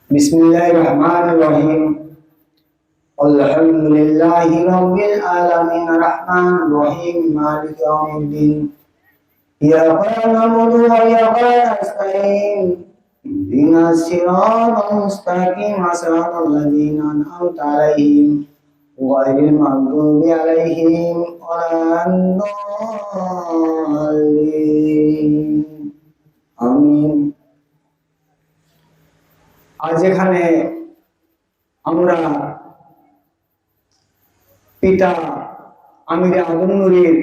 Bismillahirrahmanirrahim. Alhamdulillahi rabbil alamin arrahmanir rahim maliki yaumiddin. Iyyaka na'budu wa iyyaka nasta'in. Ihdinas siratal mustaqim siratal ladzina an'amta 'alaihim ghairil maghdubi 'alaihim waladdallin. Amin. আজ এখানে আমরা পিতা আমির আদম নুরীর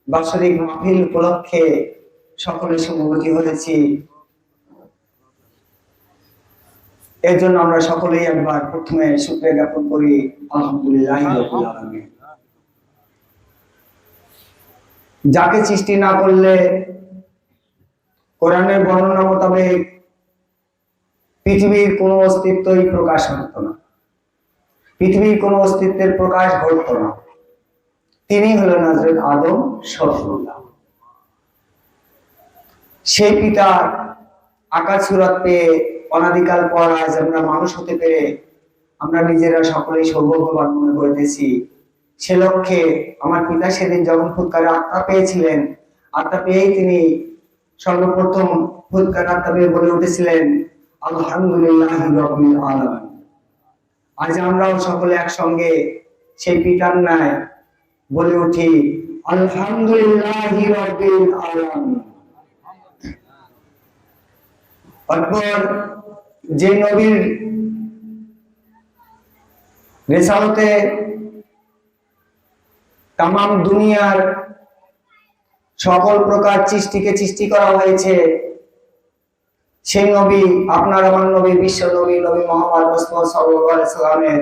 বাৎসরিক মাহফিল উপলক্ষে সকলে সমবেত হয়েছি। এর জন্য আমরা সকলেই একবার প্রথমে শুকরিয়া জ্ঞাপন করি আলহামদুলিল্লাহ রাব্বিল আলামিন। যাকে সৃষ্টি না করলে কোরআনের বর্ণনা মোতাবেক পৃথিবীর কোনো অস্তিত্বই প্রকাশ হতো না, পৃথিবীর কোনো অস্তিত্বের প্রকাশ ঘটতো না। তিনি হলেন হযরত আদম শরীফুল্লাহ। সেই পিতার আকার সুরাত পেয়ে অনাদিকাল পর আজ আমরা মানুষ হতে পেরে আমরা নিজেরা সকলেই সৌভাগ্যবান মনে করিতেছি। সে লক্ষ্যে আমার পিতা সেদিন যখন ফুৎকারে আত্মা পেয়েছিলেন, আত্মা পেয়েই তিনি সর্বপ্রথম ফুৎকারে আত্মা পেয়ে বলে উঠেছিলেন আলহামদুলিল্লাহি রাব্বিল আলামিন। আজ আমরাও সকলে একসঙ্গে সেই পিতার ন্যায় বলে উঠি আলহামদুলিল্লাহি রাব্বিল আলামিন। অতঃপর যে নবীর রিসালাতে তামাম দুনিয়ার সকল প্রকার সৃষ্টিকে সৃষ্টি করা হয়েছে, সেই নবী আপনার আমার নবী, বিশ্ব নবী নবী মুহাম্মদ মুস্তাফা সাল্লাল্লাহু আলাইহি সাল্লামের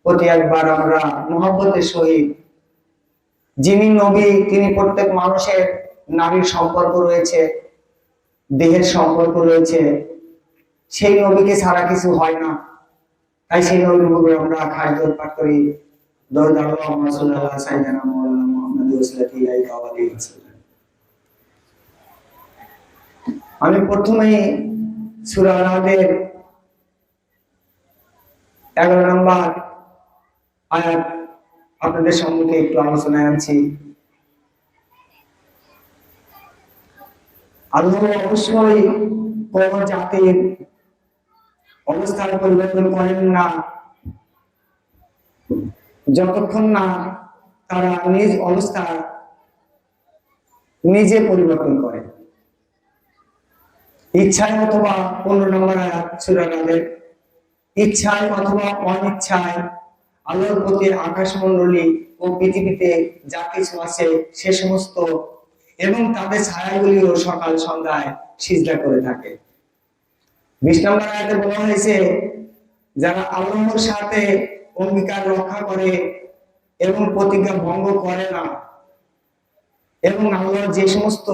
প্রতি একবার আমরা মহব্বতের সহিত, যিনি নবী তিনি প্রত্যেক মানুষের নারীর সম্পর্ক রয়েছে, দেহের সম্পর্ক রয়েছে, সেই নবীকে ছাড়া কিছু হয় না। তাই সেই নবীর উপরে আমরা খায়দর পাঠ করি দরুদ আল্লাহুম্মা সাল্লি আলা সাইয়্যিদিনা মাওলানা মুহাম্মাদ ওয়াসলাতি ইলাইকা ওয়া আলিহি ওয়াসাল্লাম। আমি প্রথমেই সূরা আল-রাদের 11 নম্বর আয়াত আপনাদের সম্মুখে একটু আলোচনায় আনছি। আল্লাহ অবশ্যই কোন জাতির অবস্থার পরিবর্তন করেন না যতক্ষণ না তারা নিজ অবস্থা নিজে পরিবর্তন করে। ইচ্ছায় অথবা 15 নম্বর আয়াত সূরা আল-রাদের, ইচ্ছায় অথবা অনিচ্ছায় আল্লাহর প্রতি আকাশমণ্ডলী ও পৃথিবীতে যা কিছু আছে সে সমস্ত এবং তাদের ছায়াগুলিও সকাল সন্ধ্যায় সিজদা করে থাকে। 20 নম্বর আয়াতে বলা হয়েছে যারা আল্লাহর সাথে অঙ্গীকার রক্ষা করে এবং প্রতিজ্ঞা ভঙ্গ করে না এবং আল্লাহ যে সমস্ত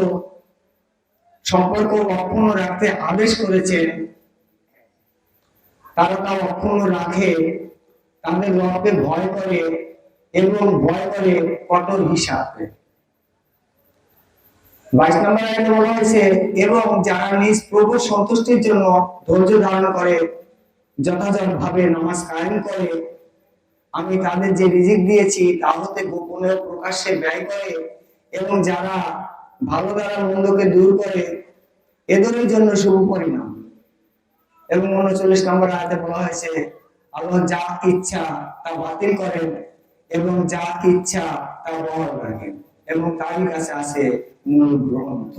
সম্পর্ক অক্ষুণ্ণ রাখতে আদেশ করেছেন তারা তা অক্ষুণ্ণ রাখে, তাদের রবকে ভয় করে এবং ভয় করে কঠোর হিসাব। 22 নম্বর আয়াতে বলা হয়েছে এবং যারা নিজ প্রভুর সন্তুষ্টির জন্য ধৈর্য ধারণ করে, যথাযথভাবে নামাজ কায়েম করে, আমি তাদের যে রিজিক দিয়েছি তা হতে গোপনে প্রকাশ্যে ব্যয় করে এবং যারা ভালো দ্বারা মন্দকে দূর করে, এদের জন্য শুভ পরিণাম। এবং 39 নম্বর আয়াতে বলা হয়েছে আল্লাহ যা ইচ্ছা তা বাতিল করেন এবং যা ইচ্ছা তা বহাল রাখেন এবং তারই কাছে আছে মূল গ্রন্থ।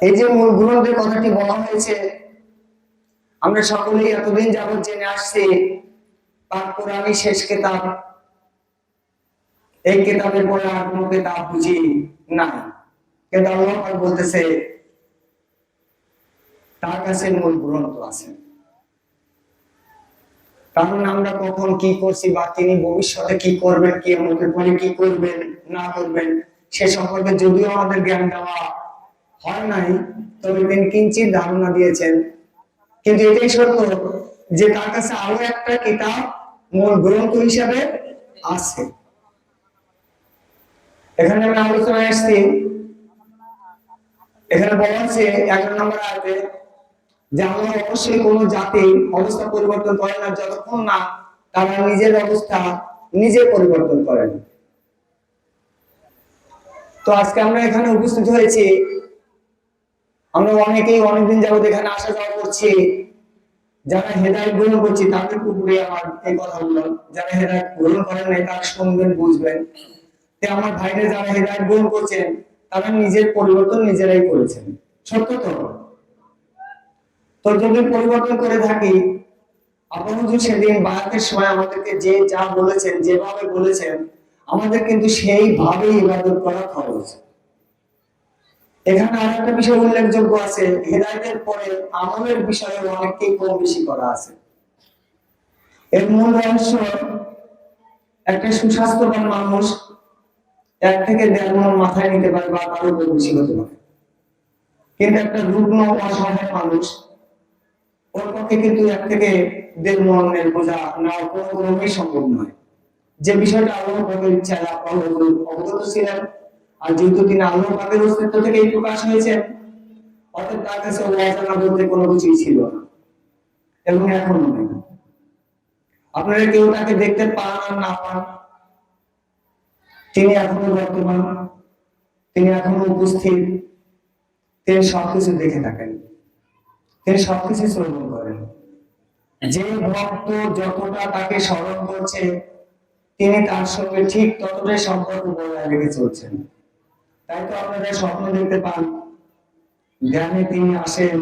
এই যে মূল গ্রন্থের কথাটি বলা হয়েছে, আমরা সকলেই এতদিন যাবত জেনে আসছি পাক কোরআনই শেষ কিতাব। এই কিতাবের পরে আর কোনো কিতাব বুঝি নাই, কিন্তু আল্লাহ পাক বলতেছে তার কাছে মূল গ্রন্থ আছে। কারণ আমরা কখন কি করছি বা তিনি ভবিষ্যতে কি করবেন, কিয়ামতের পরে কি করবেন না করবেন সে সম্পর্কে যদিও আমাদের জ্ঞান দেওয়া হয় নাই, তবে তিনি কিঞ্চিত ধারণা দিয়েছেন। কিন্তু এটাই সত্য যে তার কাছে আরো একটা কিতাব মূল গ্রন্থ হিসাবে আছে। এখানে আমরা আলোচনায় আসছি এখানে বলা হচ্ছে 11 নম্বর আয়াতে যে আল্লাহ অবশ্যই কোনো জাতির অবস্থা পরিবর্তন করেন না যতক্ষণ না তারা নিজের অবস্থা নিজে পরিবর্তন করেন। তো আজকে আমরা এখানে উপস্থিত হয়েছি, আমরা অনেকেই অনেকদিন যাবত এখানে আসা যাওয়া করছি, যারা হেদায়েত গ্রহণ করছি তাদের উপরে আমার এই কথাগুলো, যারা হেদায়েত গ্রহণ করেন নাই তারা শুনবেন বুঝবেন। তো আমার ভাইরা যারা হেদায়েত গ্রহণ করছেন তারা নিজের পরিবর্তন নিজেরাই করেছেন, সত্য তো? তো যদি পরিবর্তন করে থাকি, আপনারা যদি সেদিন বায়াতের সময় আমাদেরকে যে যা বলেছেন, যেভাবে বলেছেন, আমাদের কিন্তু সেইভাবেই ইবাদত করা খরচ। এখানে আরেকটা বিষয় উল্লেখযোগ্য আছে, হেদায়েতের পরে আমলের বিষয়ে অনেককেই কম বেশি করা আছে। এর মূল রহস্য, একটা সুস্বাস্থ্যবান মানুষ 1 থেকে 1.5 মণ মাথায় নিতে পারে বা তারও বেশি হতে পারে, কিন্তু একটা রুগ্ন অসহায় মানুষ ওর পক্ষে কিন্তু 1 থেকে 1.5 মণের বোঝা নেওয়া কোনোভাবেই সম্ভব নয়। যে বিষয়টা আল্লাহ পাকের ইচ্ছায় আপনারা অবগত ছিলেন, আর যেহেতু তিনি আল্লাহ পাকের অস্তিত্ব থেকেই প্রকাশ হয়েছেন, অর্থাৎ তার কাছে অজানা বলতে কোনো কিছুই ছিল না এবং এখনো নেই। আপনারা কেউ তাকে দেখতে পান আর না পান, তিনি এখনো বর্তমান, তিনি এখনো উপস্থিত, তিনি সবকিছু দেখে থাকেন, তিনি সবকিছু শ্রবণ করেন। যে ভক্ত যতটা তাকে স্মরণ করছে তিনি তার সঙ্গে ঠিক ততটাই সম্পর্ক বজায় রেখে চলছেন। তাই তো আপনারা স্বপ্ন দেখতে পান, জ্ঞানে তিনি আসেন,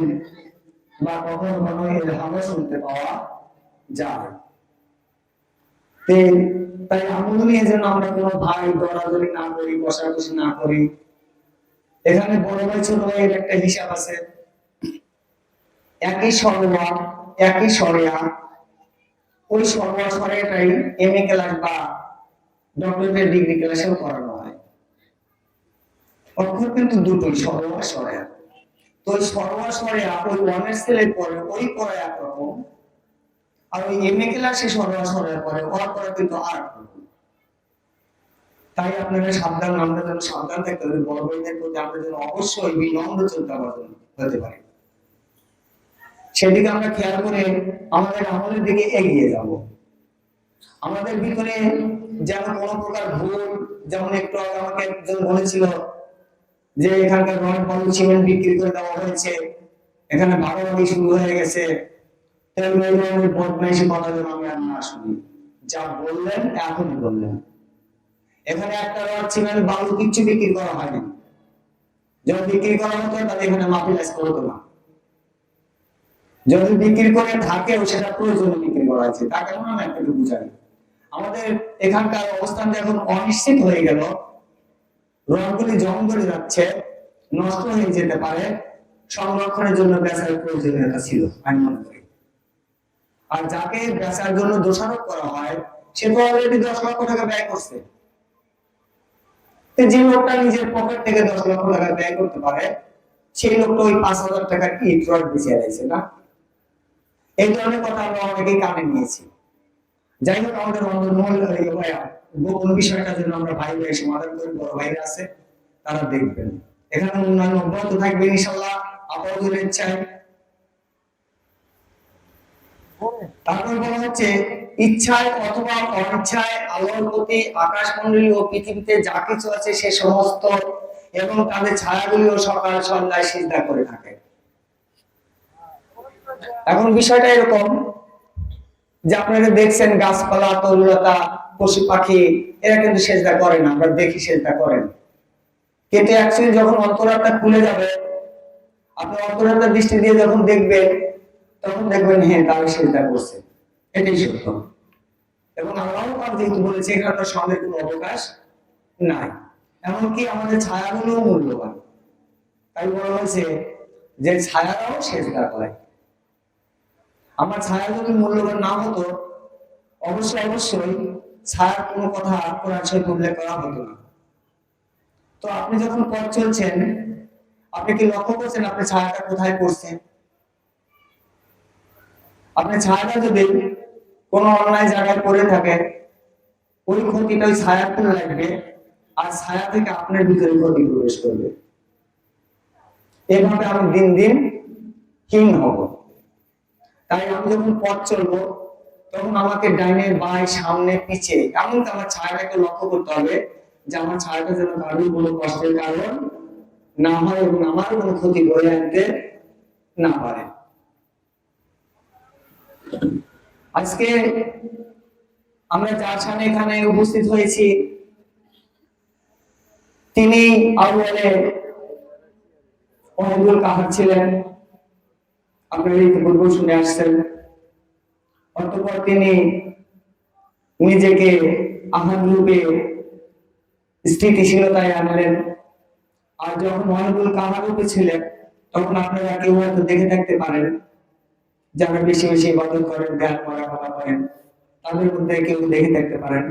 বা কখনো কখনো ইলহামও শুনতে পাওয়া যায়। তাই আমল নিয়ে যেন আমরা কোনো ভাই দরাদরি না করি, কষাকষি না করি। এখানে বড় ভাই ছোট ভাইয়ের একটা হিসাব আছে, একই সরোয়া একই সরেয়া, ওই সরোয়া সরেয়াটাই এমএ ক্লাস বা ডক্টরেট ডিগ্রি ক্লাসেও করানো হয়। অক্ষর কিন্তু দুটোই, সরোয়া সরেয়া। তো ওই সরোয়া সরেয়া ওই অনার্স ছেলের পরে ওই পড়া একরকম, আর ওই এমএ ক্লাসে সরোয়া সরেয়া পরে ওর পরে কিন্তু আর একরকম। তাই আপনারা সাবধান, আমরা যেন সাবধান থাকতে হবে, বড় ভাইদের প্রতি আমরা যেন অবশ্যই বিনম্র চিন্তাভাবনা হতে পারি, সেদিকে আমরা খেয়াল করে আমাদের আমলের দিকে এগিয়ে যাব। আমাদের ভিতরে যেন কোনো প্রকার ভুল, যেমন একটু আগে আমাকে একজন বলেছিল যে এখানকার রড বালু সিমেন্ট বিক্রি করে দেওয়া হয়েছে, এখানে ভাগাভাগি শুরু হয়ে গেছে, বদমাইশি কথা যেন আমি আর না শুনি। যা বললেন এখনই বললেন, এখানে একটা রড সিমেন্ট বালু কিচ্ছু বিক্রি করা হয়নি। যদি বিক্রি করা হতো তাহলে এখানে মাহফিল আজকে হতো না। যদি বিক্রি করে থাকেও সেটা প্রয়োজনে বিক্রি করা হয়েছে, তাকে আমি আপনাকে বুঝাই। আমাদের এখানকার অবস্থান এখন অনিশ্চিত হয়ে গেল, রডগুলি জং ধরে যাচ্ছে, নষ্ট হয়ে যেতে পারে, সংরক্ষণের জন্য বেচার প্রয়োজনীয়তা ছিল আমি মনে করি। আর যাকে বেচার জন্য দোষারোপ করা হয় সে তো অলরেডি 10 লক্ষ টাকা ব্যয় করছে। যে লোকটা নিজের পকেট থেকে 10 লক্ষ টাকা ব্যয় করতে পারে, সেই লোকটা ওই 5,000 টাকার ইট রড বেঁচে আছে না? এই ধরনের কথা আমরা অনেকেই কানে নিয়েছি। যাই হোক, আমাদের গোপন বিষয়টা যেন আমরা ভাই ভাই সমাধান করি, বড় ভাইরা আছে তারা দেখবেন। এখানে উন্নয়ন অব্যাহত থাকবে ইনশাআল্লাহ আপনাদের ইচ্ছায়। তারপর বলা হচ্ছে ইচ্ছায় অথবা অনিচ্ছায় আল্লাহর প্রতি আকাশমণ্ডলী ও পৃথিবীতে যা কিছু আছে সে সমস্ত এবং তাদের ছায়াগুলিও সকাল সন্ধ্যায় সিজদা করে থাকে। এখন বিষয়টা এরকম যে আপনারা দেখছেন গাছপালা, তরুলতা, পশু পাখি এরা কিন্তু সেজদা করে না, আমরা দেখি সেজদা করেন, কিন্তু অ্যাকচুয়ালি যখন অন্তরাত্মা খুলে যাবে, আপনি অন্তরাত্মার দৃষ্টি দিয়ে যখন দেখবেন তখন দেখবেন হ্যাঁ তারা সেজদা করছে, এটাই সত্য। এবং আল্লাহ পাক যেহেতু বলেছে এখানে সন্দেহের কোনো অবকাশ নাই। এমনকি আমাদের ছায়াগুলো মূল্যবান, তাই বলা হয়েছে যে ছায়ারাও সেজদা করে। আমার ছায়া যদি মূল্যবান না হতো অবশ্যই ছায়ার কোনো কথা কোরআন শরীফে উল্লেখ করা হতো না। তো আপনি যখন পথ চলছেন, আপনি কি লক্ষ্য করছেন আপনি ছায়াটা কোথায় পড়ছে? আপনি ছায়াটা যদি কোনো অন্যায় জায়গায় পড়ে থাকে, ওই ক্ষতিটা ওই ছায়ার উপরে লাগবে, আর ছায়া থেকে আপনার ভিতরে ক্ষতি প্রবেশ করবে। এভাবে আমি দিন দিন হীন হব। তাই আমি যখন পথ চলবো তখন আমাকে ডাইনে বাঁয়ে সামনে পিছে এমনকি আমার ছায়াটাকে লক্ষ্য করতে হবে যে আমার ছায়াটা যেন কারোর কোনো কষ্টের কারণ না হয় এবং আমার কোনো ক্ষতি বয়ে আনতে না পারে। আজকে আমরা যার সামনে এখানে উপস্থিত হয়েছি তিনি আউয়ালে ওয়াহিদুল কাহার ছিলেন, আপনারা ইতিপূর্বে শুনে আসছেন। অতঃপর তিনি নিজেকে আহাদ রূপে স্থিতিশীলতায় আনলেন। আর যখন ওয়াহিদুল কাহার রূপে ছিলেন তখন আপনারা কেউ হয়তো দেখে থাকতে পারেন যারা বেশি বেশি ইবাদত করেন, ধ্যান করা করেন, তাদের মধ্যে কেউ দেখে থাকতে পারেন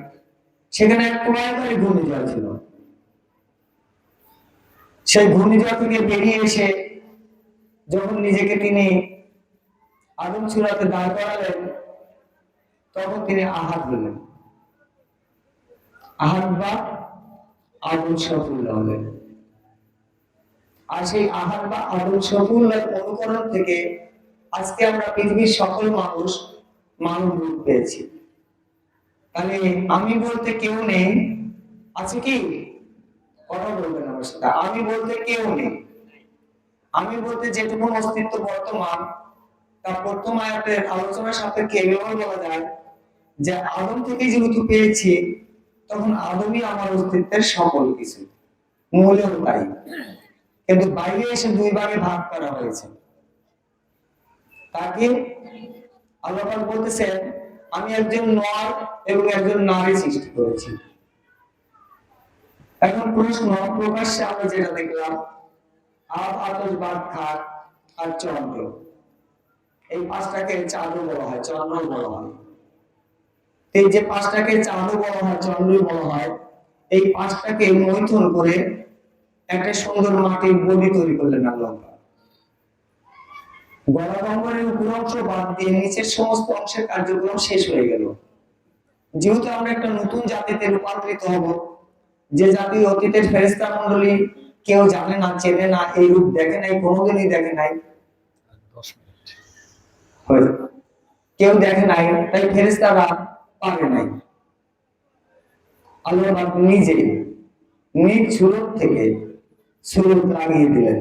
সেখানে এক প্রলয়কারী ঘূর্ণিঝড় ছিল। সেই ঘূর্ণিঝড় থেকে বেরিয়ে এসে যখন নিজেকে তিনি আদম চূড়াতে দাঁড় করালেন তখন তিনি আহাদ হলেন, আহাদ বা আদম শফুল্লাহ হলেন। আর সেই আহাদ বা আদম শফুল্লাহর অনুকরণ থেকে আজকে আমরা পৃথিবীর সকল মানুষ মানব রূপ পেয়েছি। তাহলে আমি বলতে কেউ নেই, আছে কি? কথা বলবেন আমার সাথে। আমি বলতে কেউ নেই। আমি বলতে যেটুকু অস্তিত্ব বর্তমান তার প্রথম আয়াতের আলোচনার সাপেক্ষে এভাবে বলা যায় যে আদম থেকে যেহেতু পেয়েছি তখন আদমই আমার অস্তিত্বের সকল কিছু, মূলেও তাই। কিন্তু বাইরে এসে দুই ভাগে ভাগ করা হয়েছে। তাকে আল্লাহ পাক বলতেছেন আমি একজন নর এবং একজন নারী সৃষ্টি করেছি। এখন প্রশ্ন প্রকাশ্যে আমরা যেটা দেখলাম আব, আতশ, বাত, খাক আর চন্দ্র, এই পাঁচটাকে চাঁদও বলা হয়, চন্দ্র বলা হয়। এই যে পাঁচটাকে চাঁদও বলা হয়, চন্দ্র বলা হয়, এই পাঁচটাকে মৈথুন করে একটা সুন্দর মাটির বডি তৈরি করলেন আল্লাহ। গলাগম্বরের উপর অংশ বাদ দিয়ে নিচের সমস্ত অংশের কার্যক্রম শেষ হয়ে গেল। যেহেতু আমরা একটা নতুন জাতিতে রূপান্তরিত হব, যে জাতি অতীতের ফেরেশতা মণ্ডলী কেউ জানে না, চেনে না, এই রূপ দেখে নাই, কোনোদিনই দেখে নাই, কেউ দেখে নাই, তাই ফেরেশতারা পারে নাই। আল্লাহ নিজে নিজ সুরত থেকে সুরত লাগিয়ে দিলেন।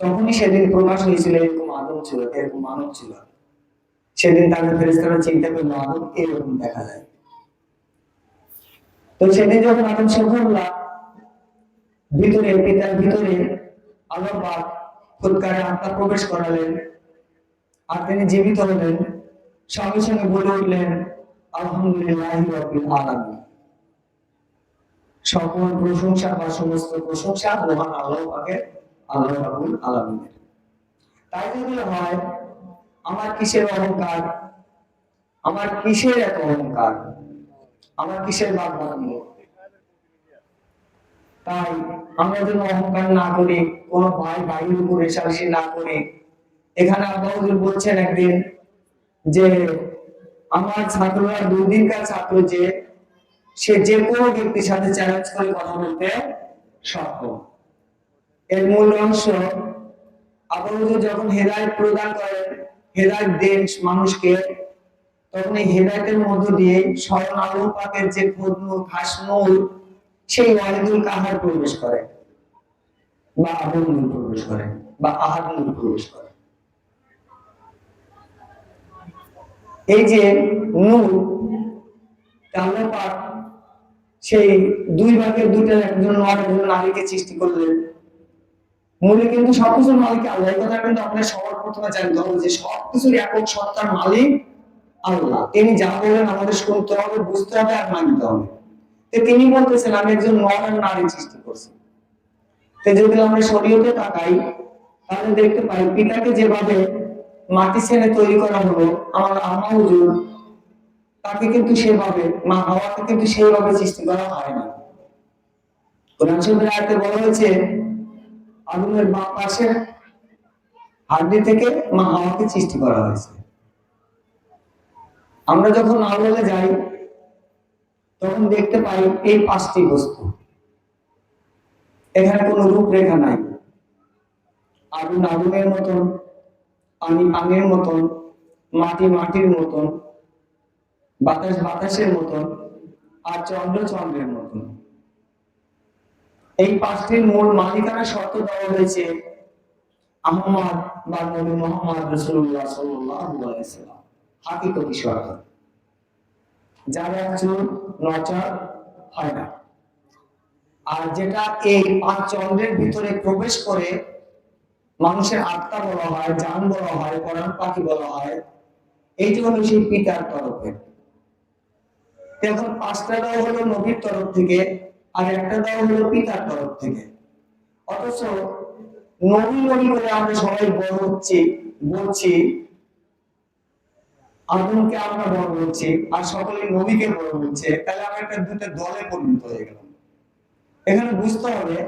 তখনই সেদিন প্রকাশ হয়েছিল এরকম আদম ছিল, এরকম মানব ছিল। সেদিন তাদের ফেরেশতারা চিন্তা করলো আদম এরকম দেখা যায়। তো সেদিন যখন আদম শফুল্লাহ ভিতরে পিতার ভিতরে আল্লাহ পাক ফুৎকারে আত্মা প্রবেশ করালেন আর তিনি জীবিত হলেন, সঙ্গে সঙ্গে বলে উঠলেন আলহামদুলিল্লাহি রাব্বিল আলামিন। সকল প্রশংসা বা সমস্ত প্রশংসা মহান আল্লাহ পাকের, আল্লাহ রাব্বুল আলামিনের। তাই যদি হয় আমার কিসের অহংকার, আমার কিসের এত অহংকার, আমার কিসের বাদবাদী? তাই আমরা যেন অহংকার না করি, কোন ভাই ভাইয়ের উপর রেষারেষি না করি। এখানে আল্লাহ বলছেন একদিন যে আমার ছাত্ররা দুদিনকার ছাত্র যে সে যে কোনো ব্যক্তির সাথে চ্যালেঞ্জ করে কথা বলতে সক্ষম। এর মূল অংশ আল্লাহ যখন হেদায়েত প্রদান করেন, হেদায়েত দেন মানুষকে, তখন এই হেদায়েতের মধ্য দিয়ে স্বয়ং আল্লাহ পাকের যে খুদনূর খাসনূর সেই ওয়াহিদুল কাহার প্রবেশ করে বা আদম নূর প্রবেশ করে বা আহাদ নূর প্রবেশ করে। এই যে নূর আল্লাহ পাক সেই দুই ভাগের দুইটা, একজন নর একজন নারীকে সৃষ্টি করলেন। মূলে কিন্তু সবকিছুর মালিক আল্লাহ। এই কথা কিন্তু আপনার সবার প্রথমে জানতে হবে যে সবকিছুর একক সত্তার মালিক আল্লাহ। তিনি যা বলেন আমাদের শুনতে হবে, বুঝতে হবে আর মানতে হবে। তিনি বলতেছেন আমি একজন নর আর নারী সৃষ্টি করছি। যদি আমরা শরীয়তে তাকাই তাহলে দেখতে পাই পিতাকে যেভাবে মাটি ছেড়ে তৈরি করা হলো আমার আম্মা হুজুর, তাকে কিন্তু সেভাবে মা হাওয়াকে কিন্তু সেইভাবে সৃষ্টি করা হয় না। কোরআন শরীফের আয়াতে বলা হয়েছে আদমের বাম পাশে হাড্ডি থেকে মা হাওয়াকে সৃষ্টি করা হয়েছে। আমরা যখন আল্লাহকে যাই তখন দেখতে পাই এই পাঁচটি বস্তু, এখানে কোনো রূপরেখা নাই। আগুন আগুনের মতন, পানি পানির মতন, মাটি মাটির মতন, বাতাস বাতাসের মতন, আর চন্দ্র চন্দ্রের মতন। এই পাঁচটির মূল মালিকানা শর্ত দেওয়া হয়েছে আহমদ বা নবী মুহাম্মদ রাসূলুল্লাহ সাল্লাল্লাহু আলাইহি ওয়াসাল্লাম, হাকিকতি শর্ত, যার একচুল নচর হয় না। আর যেটা এই পাঁচ চন্দ্রের ভিতরে প্রবেশ করে মানুষের আত্মা বলা হয়, জান বলা হয়, পরাণ পাখি বলা হয়, এইটি হলো সেই পিতার তরফে। এখন পাঁচটা দেওয়া হলো নবীর তরফ থেকে, আর একটা দেওয়া হলো পিতার তরফ থেকে। অথচ নবী নবী বলে আমরা সবাই বড় হচ্ছি, বলছি, আদমকে আমরা বড় হচ্ছি, আর সকলে নবীকে বড় হচ্ছে, তাহলে আমরা একটা দুটো দলে পরিণত হয়ে গেলাম। এখানে বুঝতে হবে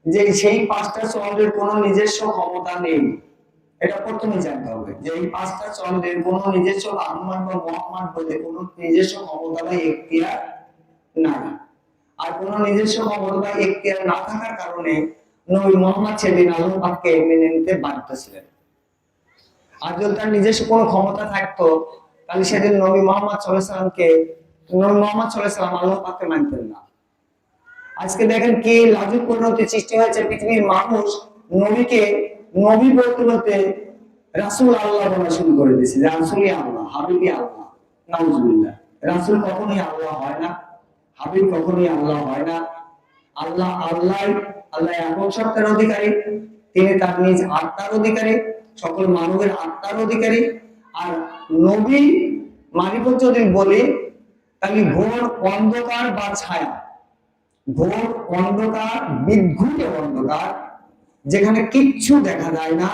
যে সেই পাঁচটা চন্দ্রের কোনো নিজস্ব ক্ষমতা নেই। এটা প্রথমে জানতে হবে যে এই পাঁচটা চন্দ্রের কোনো নিজস্ব আহ্বান বা মহামান বলে কোনো নিজস্ব ক্ষমতা বা এখতিয়ার নাই। আর কোনো নিজস্ব ক্ষমতা বা এখতিয়ার না থাকার কারণে নবী মুহাম্মদ সেদিন আল্লাহ পাককে মেনে নিতে বাধ্য ছিলেন। আর যদি তার নিজস্ব কোনো ক্ষমতা থাকতো তাহলে সেদিন নবী মুহাম্মদ সাল্লাল্লাহু আলাইহি সাল্লামকে, নবী মুহাম্মদ সাল্লাল্লাহু আলাইহি সাল্লাম আল্লাহ পাককে মানতেন না। আজকে দেখেন কি লাজুক পরিণতি সৃষ্টি হয়েছে, পৃথিবীর মানুষ নবীকে নবী বলতে বলতে রাসূল আল্লাহ বলা শুরু করে দিয়েছে, যে রাসূলই আল্লাহ, হাবিবই আল্লাহ। নাউজুবিল্লাহ। রাসূল কখনোই আল্লাহ হয় না, হাবিব কখনোই আল্লাহ হয় না। আল্লাহ আল্লাহ, আল্লাহ একক সত্তার অধিকারী, তিনি তার নিজ আত্মার অধিকারী, সকল মানবের আত্মার অধিকারী। আর নবী মারিফত যদি বলি তাহলে ঘোর অন্ধকার বা ছায়া, ঘোর অন্ধকার, বিদ্যুৎ অন্ধকার, যেখানে কিচ্ছু দেখা যায় না,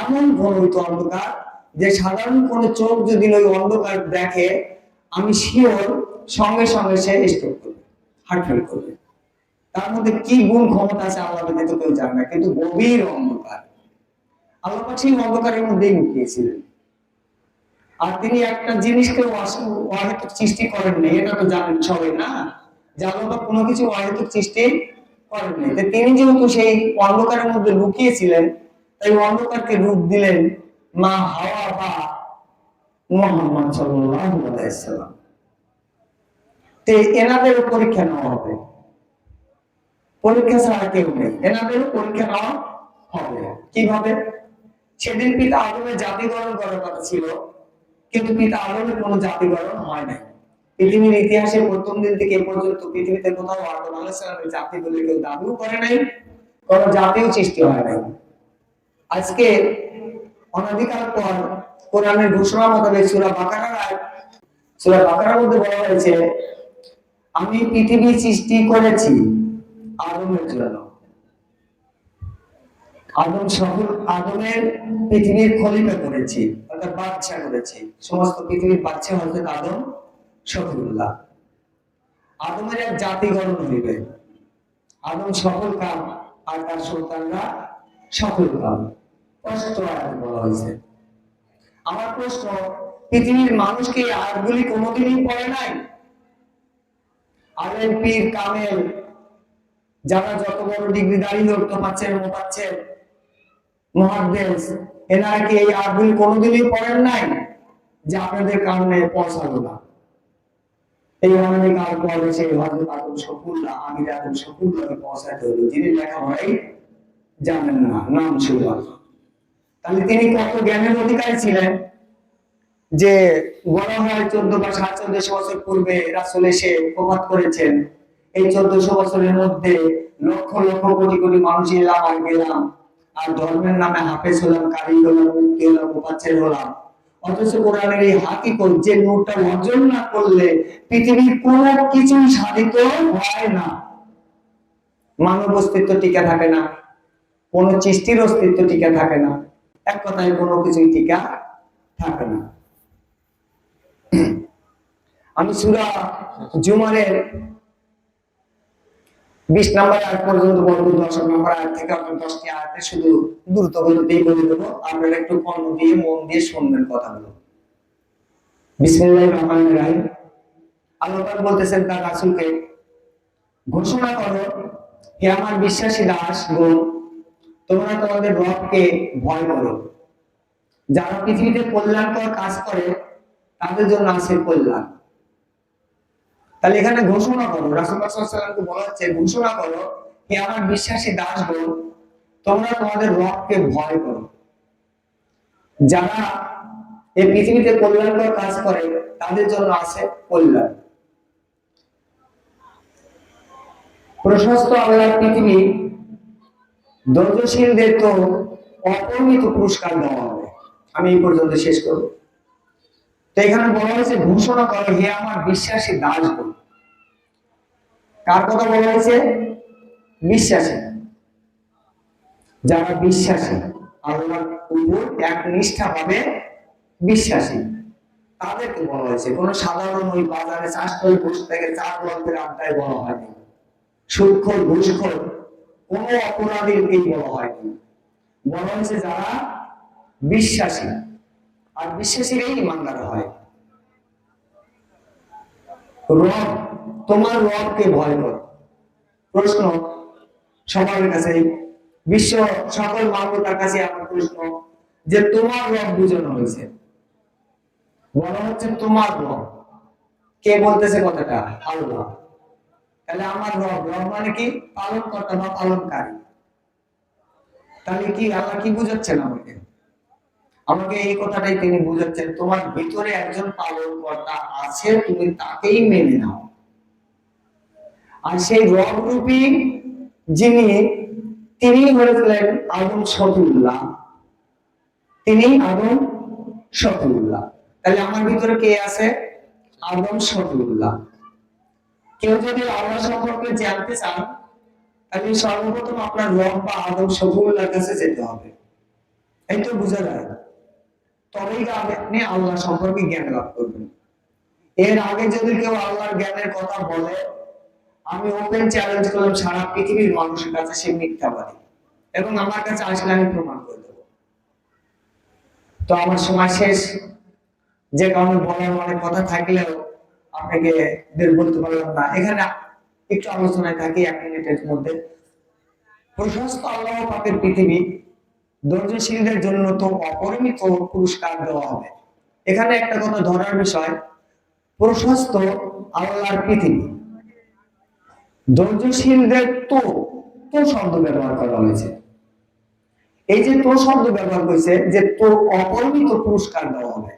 এমন ঘোরিত অন্ধকার যে সাধারণ কোন চোখ যদি ওই অন্ধকার দেখে, আমি শিওর সঙ্গে সঙ্গে সে স্ট্রোক করবে, হার্ট ফেল করবে। তার মধ্যে কি গুণ ক্ষমতা আছে আল্লাহ ব্যতীত কেউ জানে না, কিন্তু গভীর অন্ধকার। আল্লাহ পাক সেই অন্ধকারের মধ্যেই লুকিয়েছিলেন। আর তিনি একটা জিনিসকে অহেতুক সৃষ্টি করেননি, এটা তো জানেন সবাই না, যে আল্লাহ পাক কোনো কিছু অহেতুক সৃষ্টি করেননি। তিনি যেহেতু সেই অন্ধকারের মধ্যে লুকিয়েছিলেন, তাই অন্ধকারকে রূপ দিলেন মা হাওয়া বা মুহাম্মদ সাল্লাল্লাহু আলাইহি সাল্লাম। তে এনাদের পরীক্ষা নেওয়া হবে, পরীক্ষা ছাড়া কেউ নেই, এনাদেরও পরীক্ষা নেওয়া হবে। কিভাবে? সেদিন পিতা আদমের জাতিকরণ করার কথা ছিল, কিন্তু পিতা আদমের কোনো জাতিকরণ হয় নাই। পৃথিবীর ইতিহাসে প্রথম দিন থেকে এ পর্যন্ত পৃথিবীতে কোথাও আদম আলাইহিস সালামের জাতি বলে কেউ দাবিও করে নাই, কোনো জাতিও সৃষ্টি হয় নাই। আজকে অনাদিকাল পর কোরআনের ঘোষণা মোতাবেক সূরা বাকারার মধ্যে বলা হয়েছে, আমি পৃথিবী সৃষ্টি করেছি আদমের জন্য। আদমের পৃথিবীর খলিফা করেছি, অর্থাৎ বাদশা করেছি। সমস্ত পৃথিবীর বাদশা হযরত আদম শফিউল্লাহ। আদমের এক জাতিগণ হইবে, আদম সফল কাম আর তার সন্তানরা সফল কাম। স্পষ্ট আয়াতে বলা হয়েছে। আমার প্রশ্ন, পৃথিবীর মানুষ কি আয়াতগুলি কোনোদিনই পড়ে নাই? আলেম, পীর, কামেল, যারা যত বড় ডিগ্রিধারী লোক তো পাচ্ছেন, মোটাচ্ছেন, মুহাদ্দিস, এনারা কি এই আয়াতগুলি কোনোদিনই পড়েন নাই? যে আপনাদের কারণে পৌঁছালো না। এই অনাদি কাল পরে সেই হযরত আদম শফিউল্লাহ, আমির আদম শফিউল্লাহকে পৌঁছাতে হলো, যিনি লেখাপড়াই জানেন না, নাম শুধুমাত্র। তাহলে তিনি কত জ্ঞানের অধিকারী ছিলেন, যে বলা হয় 14 বা 1450 বছর পূর্বে রাসূল এসে প্রবাদ করেছেন, এই 1400 বছরের মধ্যে লক্ষ লক্ষ কোটি কোটি মানুষ এলাম আর গেলাম, আর ধর্মের নামে হাফেজ হলাম, কারি হলাম, মুফতি হলাম, মুফাসসির হলাম। অথচ কোরআনের এই হাকিকত যে নূরটা অর্জন না করলে পৃথিবীর কোনো কিছু সাধিত হয় না। মানব অস্তিত্ব টিকে থাকে না, কোন সৃষ্টির অস্তিত্ব টিকে থাকে না, এক কথায় কোনো কিছুই টিকা থাকে না। আমি সূরা জুমারের 20 নম্বর আয়াত পর্যন্ত বলবো, 10 নম্বর আয়াত থেকে আপনার 10টি আয়াতে শুধু দ্রুত গতিতেই বলে দেবো, আপনারা একটু কর্ণ দিয়ে মন দিয়ে শুনবেন কথাগুলো। বিসমিল্লাহির রহমানির রহিম। আল্লাহ পাক বলতেছেন তার রাসূলকে, ঘোষণা করো হে আমার বিশ্বাসী দাসগণ, তোমরা তোমাদের রবকে ভয় করো। যারা পৃথিবীতে কল্যাণকর কাজ করে তাদের জন্য আছে কল্যাণ। তাহলে এখানে ঘোষণা করো, রাসূলুল্লাহ সাল্লাল্লাহু আলাইহি ওয়াসাল্লামকে বলা হচ্ছে ঘোষণা করো, হে আমার বিশ্বাসী দাসগণ, তোমরা তোমাদের রবকে ভয় করো। যারা এই পৃথিবীতে কল্যাণকর কাজ করে তাদের জন্য আছে কল্যাণ। প্রশস্ত আল্লাহর পৃথিবী, ধৈর্যশীলদের তো অপরিমিত পুরস্কার দেওয়া হবে। আমি এই পর্যন্ত শেষ করব। তো এখানে বলা হয়েছে ঘোষণা করো, হে আমার বিশ্বাসী দাসগণ। কার কথা বলা হয়েছে? বিশ্বাসী। যারা বিশ্বাসী, আল্লাহর উপর একনিষ্ঠা ভাবে বিশ্বাসী, তাদেরকে বলা হয়েছে। কোন সাধারণ ওই বাজারে চাষ করে বসে থেকে চার গল্পের আড্ডায় বলা হয়নি, সুদখোর ঘুষখোর কোন অপরাধীকেই বলা হয়নি। বলা হয়েছে যারা বিশ্বাসী, আর বিশ্বাসীরাই ইমানদার হয়। রব, তোমার রবকে ভয় করো। প্রশ্ন সবার কাছে, বিশ্ব সকল মানবতার কাছে আমার প্রশ্ন, যে তোমার রব বুঝানো হয়েছে, বলা হচ্ছে তোমার রব। কে বলতেছে কথাটা? আল্লাহ। তাহলে আমার রব, রব মানে কি? পালন কর্তা বা পালনকারী। তাহলে কি আল্লাহ কি বুঝাচ্ছেন আমাকে? আমাকে এই কথাটাই তিনি বুঝাচ্ছেন, তোমার ভিতরে একজন পালন কর্তা আছে, তুমি তাকেই মেনে নাও। আর সেই রব রূপী যিনি, তিনি হলেন আদম শফিউল্লাহ। তিনি আদম শফিউল্লাহ। তাহলে আমার ভিতরে কে আছে? আদম শফিউল্লাহ। কেউ যদি আল্লাহ সম্পর্কে জানতে চান, তাহলে সর্বপ্রথম আপনার রব বা আদম শফিউল্লাহর কাছে যেতে হবে। এই তো বোঝা যায়। তবেই আপনি আল্লাহ সম্পর্কে জ্ঞান লাভ করবেন। এর আগে যদি কেউ আল্লাহর জ্ঞানের কথা বলে, আমি ওপেন চ্যালেঞ্জ করলাম সারা পৃথিবীর মানুষের কাছে সে মিথ্যাবাদী, এবং আমার কাছে আসলে আমি প্রমাণ করে দেবো। তো আমার সময় শেষ, যে কারণে বলার অনেক কথা থাকলেও আপনাকে বলতে পারলাম না। এখানে একটু আলোচনায় থাকি 1 মিনিটের মধ্যে। প্রশস্ত আল্লাহ পাকের পৃথিবী, ধৈর্যশীলদের জন্য তো অপরিমিত পুরস্কার দেওয়া হবে। এখানে একটা কথা ধরার বিষয়, প্রশস্ত আল্লাহর পৃথিবী, ধৈর্যশীলদের তো তো শব্দ ব্যবহার করা হয়েছে। এই যে তো শব্দ ব্যবহার করেছে, যে তো অপরিমিত পুরস্কার দেওয়া হবে,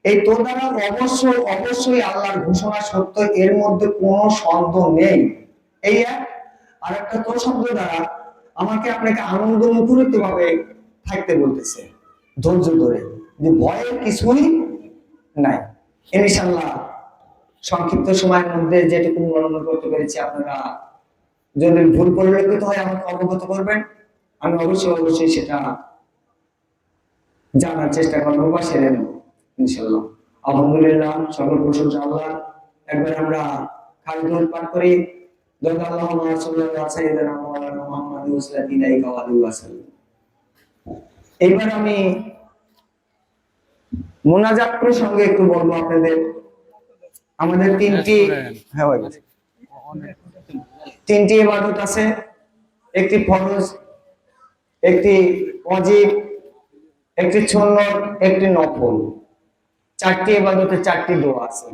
এই তো দ্বারা অবশ্যই অবশ্যই আল্লাহর ঘোষণা সত্য, এর মধ্যে কোনো সন্দেহ নেই। এই এক। আর একটা তো শব্দ দ্বারা আমাকে আপনাকে আনন্দ মুখরিত ভাবে থাকতে বলতেছে, ধৈর্য ধরে, যে ভয়ের কিছুই নাই। ইনশাআল্লাহ সংক্ষিপ্ত সময়ের মধ্যে যেটুকু বর্ণনা করতে পেরেছি, আপনারা যদি ভুল পরিলক্ষিত হয় আমাকে অবগত করবেন। আমি অবশ্যই সেটা জানার চেষ্টা করবো বা সেরে নেব ইনশাআল্লাহ। আলহামদুলিল্লাহ, সকল প্রশংসা আল্লাহ। একবার আমরা খালিদুল পাঠ করি, আল্লাহুম্মা সাল্লি আলা সাইয়্যিদিনা মাওলানা মুহাম্মাদ ওয়া আলিহি ওয়া সাল্লাম। এইবার আমি মুনাজাত প্রসঙ্গে একটু বলবো আপনাদের। আমাদের তিনটি ইবাদত আছে, একটি ফরজ, একটি ওয়াজিব, একটি সুন্নত, একটি নফল। 4টি ইবাদতে 4টি দোয়া আছে।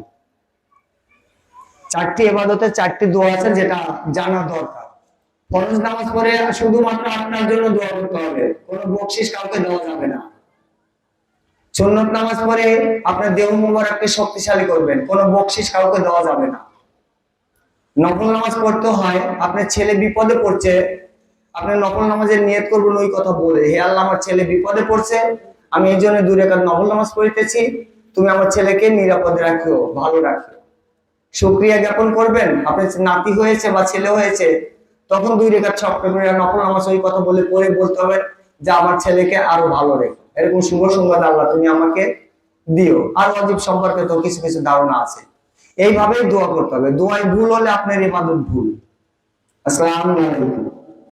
4টি ইবাদতে 4টি দোয়া আছে, যেটা জানা দরকার। ফরজ নামাজ পড়ে শুধুমাত্র আপনার জন্য দোয়া করতে হবে, কোনো বকশিশ কাউকে দেওয়া যাবে না। সুন্নত নামাজ পড়ে আপনার দেহ মুবারককে শক্তিশালী করবেন, কোনো বকশিশ কাউকে দেওয়া যাবে না। নফল নামাজ পড়তে হয়, আপনার ছেলে বিপদে পড়ছে, আপনি নফল নামাজের নিয়ত করবেন ওই কথা বলে, হে আল্লাহ আমার ছেলে বিপদে পড়ছে, আমি এই জন্য 2 রাকাত নফল নামাজ পড়িতেছি, তুমি আমার ছেলেকে নিরাপদে রাখিও, ভালো রাখিও। শুকরিয়া জ্ঞাপন করবেন, আপনার নাতি হয়েছে বা ছেলে হয়েছে, তখন 2 রাকাত নফল নামাজ ওই কথা বলে পড়ে বলতে হবে যে আমার ছেলেকে আরো ভালো রেখো, এরকম শুভ সংবাদ আল্লাহ তুমি আমাকে দিও। আর ওয়াজিব সম্পর্কে তো কিছু কিছু ধারণা আছে। এইভাবেই দোয়া করতে হবে। দোয়ায় ভুল হলে আপনার ইবাদত ভুল। আসসালামু আলাইকুম।